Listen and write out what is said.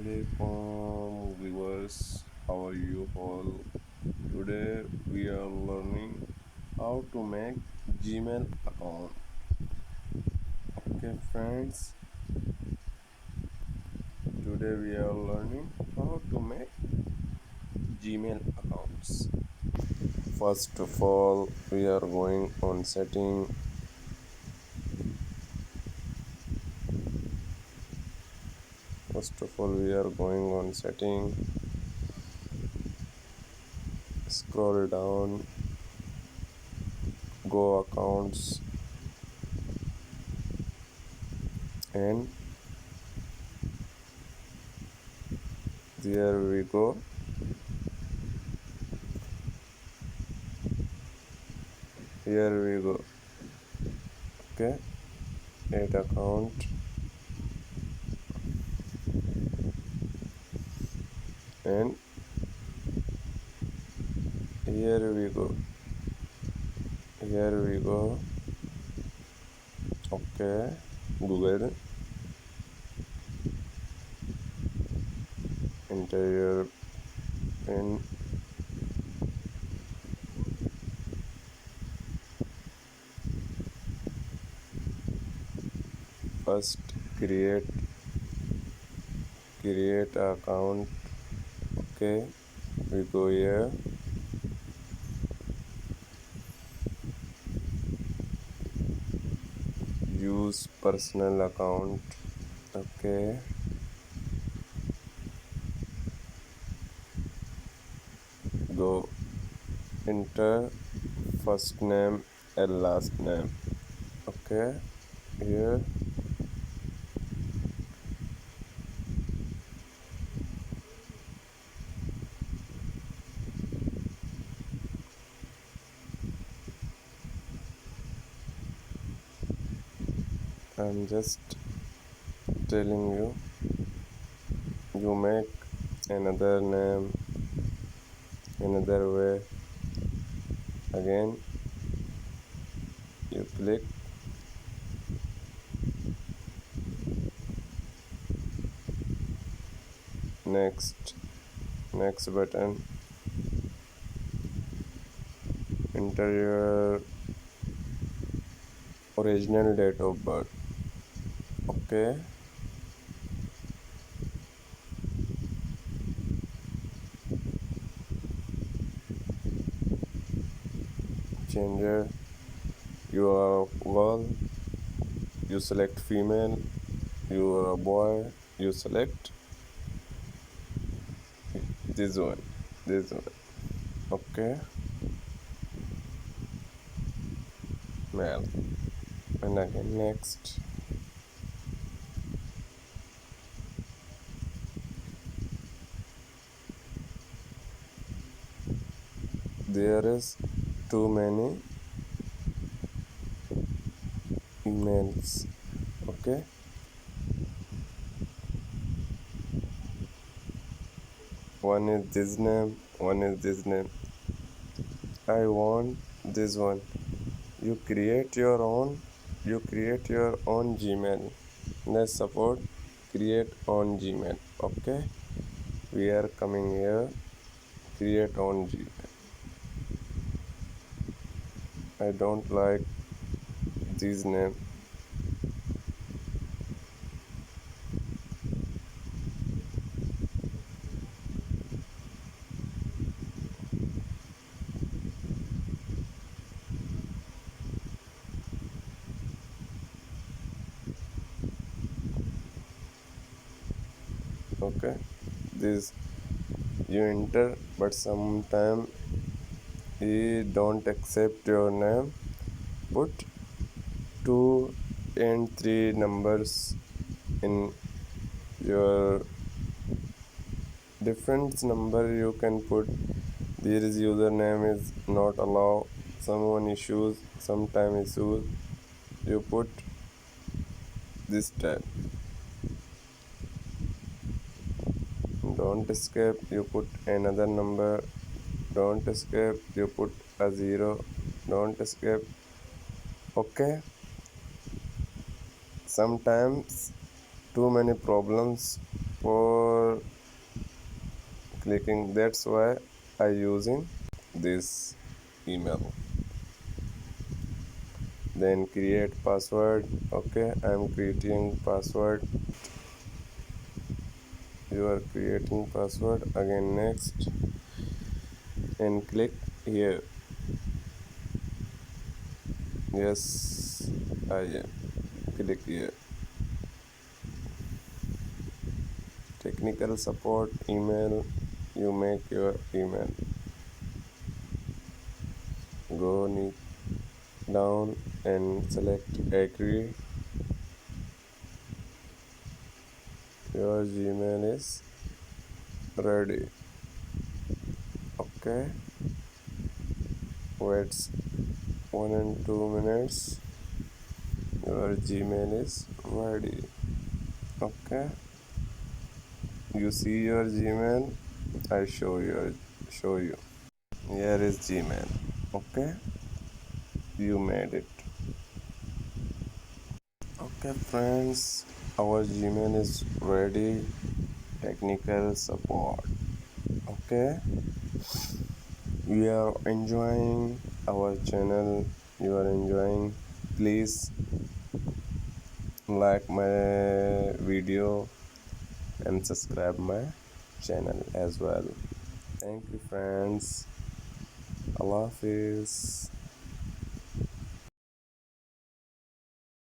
Assalamualaikum viewers, how are you all? Today we are learning how to make Gmail account. Okay friends, today we are learning how to make Gmail accounts. First of all, we are going on setting. First of all, we are going on setting. Scroll down, go accounts, and there we go. Here we go. Okay, add account, and here we go. Okay, Google, enter your pin, first create account. Okay, we go here, use personal account. Okay, go enter first name and last name. Okay, here I'm just telling you, you make another name, another way. Again, you click next button, enter your original date of birth. Okay, gender, you are a girl, you select female. You are a boy, you select this one. Okay, male, and again next. There is too many emails. Okay, one is this name, one is this name. I want this one. You create your own Gmail. Let's support create on Gmail. Okay, we are coming here, create on Gmail. I don't like this name. Okay, this you enter, but sometime he don't accept your name. Put 2 and 3 numbers in your different number. You can put this username is not allow, someone issues, sometime issues. You put this type. Don't escape, you put another number. Don't escape, you put a 0. Don't escape. Okay, sometimes too many problems for clicking. That's why I using this email. Then create password. Okay, I'm creating password. You are creating password. Again next, and click here. Yes, I click here. Technical support email. You make your email. Go down and select agree. Your Gmail is ready. Okay, wait 1 and 2 minutes. Your Gmail is ready. Okay, you see your Gmail. I show you. Here is Gmail. Okay, you made it. Okay, friends, our Gmail is ready. Technical support. Okay, we are enjoying our channel. You are enjoying. Please like my video and subscribe my channel as well. Thank you, friends. Allah Hafiz.